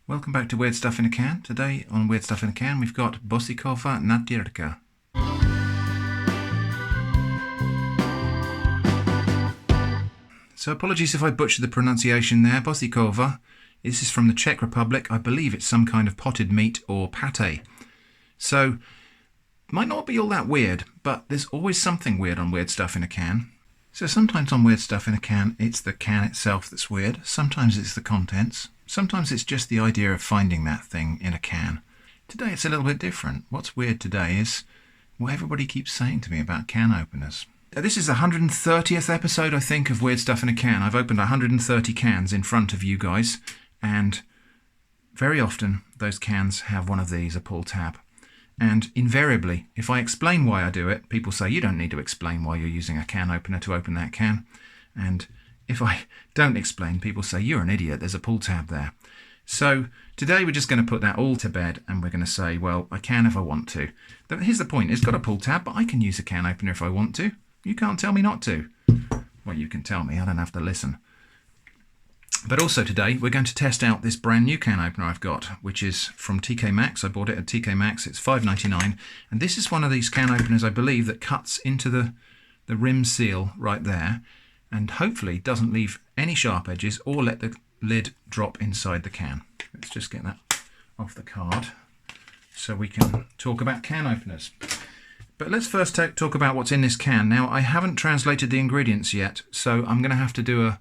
Welcome back to Weird Stuff in a Can. Today on Weird Stuff in a Can we've got Bôčiková nátierka. So apologies if I butchered the pronunciation there. Bôčiková. This is from the Czech Republic. I believe it's some kind of potted meat or paté. So, might not be all that weird, but there's always something weird on Weird Stuff in a Can. So sometimes on Weird Stuff in a Can, it's the can itself that's weird. Sometimes it's the contents. Sometimes it's just the idea of finding that thing in a can. Today it's a little bit different. What's weird today is what everybody keeps saying to me about can openers. This is the 130th episode, I think, of Weird Stuff in a Can. I've opened 130 cans in front of you guys, and very often those cans have one of these, a pull tab. And invariably, if I explain why I do it, people say, you don't need to explain why you're using a can opener to open that can. And if I don't explain, people say, you're an idiot, there's a pull tab there. So today we're just going to put that all to bed and we're going to say, well, I can if I want to. But here's the point, it's got a pull tab, but I can use a can opener if I want to. You can't tell me not to. Well, you can tell me, I don't have to listen. But also today, we're going to test out this brand new can opener I've got, which is from TK Maxx. I bought it at TK Maxx. It's $5.99. And this is one of these can openers, I believe, that cuts into the rim seal right there and hopefully doesn't leave any sharp edges or let the lid drop inside the can. Let's just get that off the card so we can talk about can openers. But let's first talk about what's in this can. Now, I haven't translated the ingredients yet, so I'm going to have to do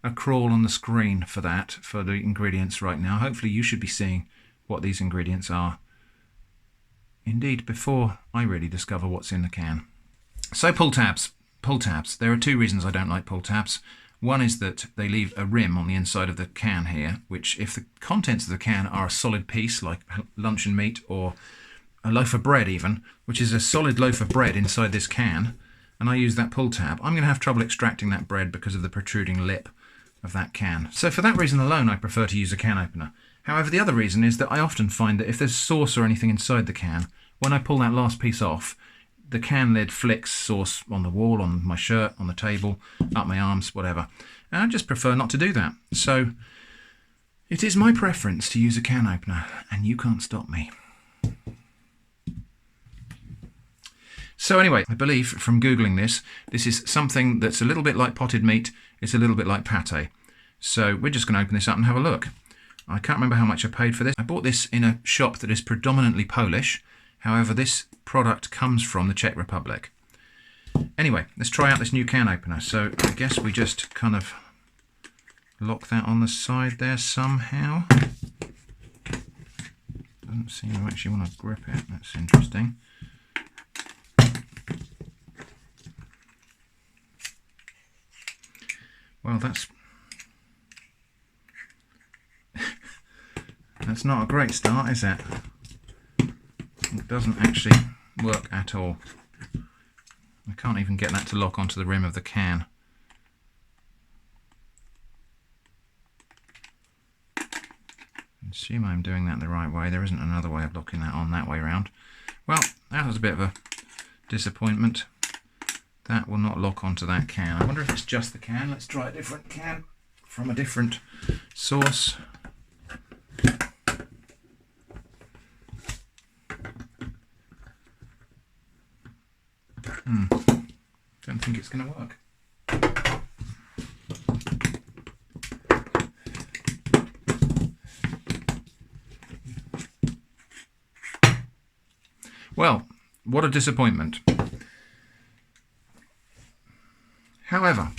a crawl on the screen for that, for the ingredients right now. Hopefully you should be seeing what these ingredients are. Indeed, before I really discover what's in the can. So pull tabs. Pull tabs. There are two reasons I don't like pull tabs. One is that they leave a rim on the inside of the can here, which if the contents of the can are a solid piece, like luncheon meat or a loaf of bread even, which is a solid loaf of bread inside this can, and I use that pull tab, I'm going to have trouble extracting that bread because of the protruding lip of that can. So for that reason alone, I prefer to use a can opener. However, the other reason is that I often find that if there's sauce or anything inside the can, when I pull that last piece off, the can lid flicks sauce on the wall, on my shirt, on the table, up my arms, whatever. And I just prefer not to do that. So it is my preference to use a can opener, and you can't stop me. So anyway, I believe from Googling this is something that's a little bit like potted meat, it's a little bit like paté. So we're just going to open this up and have a look. I can't remember how much I paid for this. I bought this in a shop that is predominantly Polish. However, this product comes from the Czech Republic. Anyway, let's try out this new can opener. So I guess we just kind of lock that on the side there somehow. Doesn't seem to actually want to grip it. That's interesting. Well, that's not a great start, is it? It doesn't actually work at all. I can't even get that to lock onto the rim of the can. I assume I'm doing that the right way. There isn't another way of locking that on that way around. Well, that was a bit of a disappointment. That will not lock onto that can. I wonder if it's just the can. Let's try a different can from a different source. Don't think it's going to work. Well, what a disappointment. However,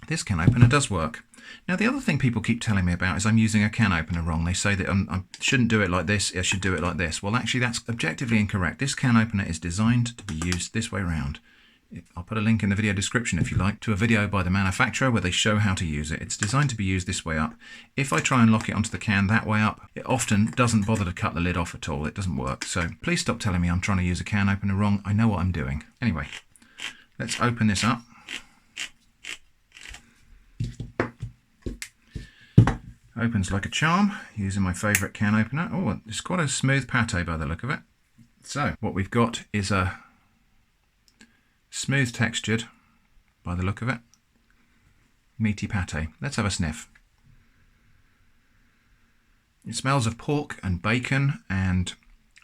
this can opener does work. Now, the other thing people keep telling me about is I'm using a can opener wrong. They say that I shouldn't do it like this, I should do it like this. Well, actually, that's objectively incorrect. This can opener is designed to be used this way around. I'll put a link in the video description, if you like, to a video by the manufacturer where they show how to use it. It's designed to be used this way up. If I try and lock it onto the can that way up, it often doesn't bother to cut the lid off at all. It doesn't work. So please stop telling me I'm trying to use a can opener wrong. I know what I'm doing. Anyway, let's open this up. Opens like a charm, using my favourite can opener. Oh, it's quite a smooth pate by the look of it. So, what we've got is a smooth textured, by the look of it, meaty pate. Let's have a sniff. It smells of pork and bacon and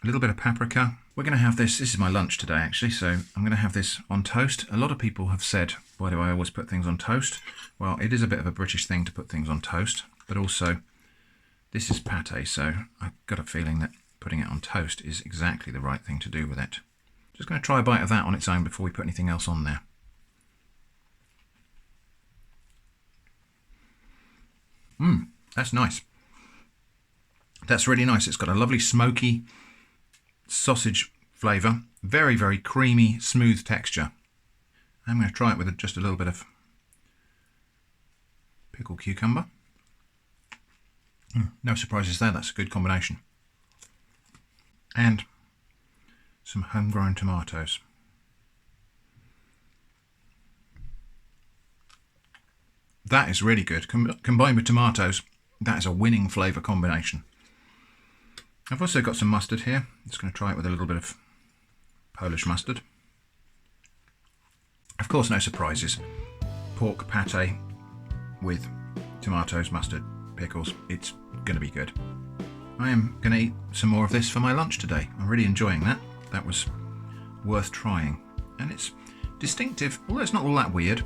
a little bit of paprika. We're going to have this is my lunch today actually, so I'm going to have this on toast. A lot of people have said, why do I always put things on toast? Well, it is a bit of a British thing to put things on toast, but also this is pate, so I've got a feeling that putting it on toast is exactly the right thing to do with it. Just going to try a bite of that on its own before we put anything else on there. That's nice. That's really nice. It's got a lovely smoky sausage flavour. Very, very creamy, smooth texture. I'm going to try it with just a little bit of pickled cucumber. No surprises there. That's a good combination. And some homegrown tomatoes. That is really good. Combined with tomatoes, that is a winning flavour combination. I've also got some mustard here. I'm just going to try it with a little bit of Polish mustard. Of course, no surprises. Pork pate with tomatoes, mustard, pickles. It's going to be good. I am going to eat some more of this for my lunch today. I'm really enjoying that. That was worth trying. And it's distinctive, although it's not all that weird.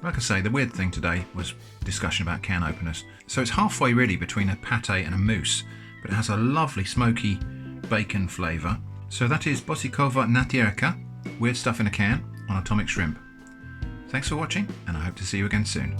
Like I say, the weird thing today was discussion about can openers. So it's halfway really between a pate and a mousse, but it has a lovely smoky bacon flavour. So that is Bôčiková nátierka, weird stuff in a can, on atomic shrimp. Thanks for watching, and I hope to see you again soon.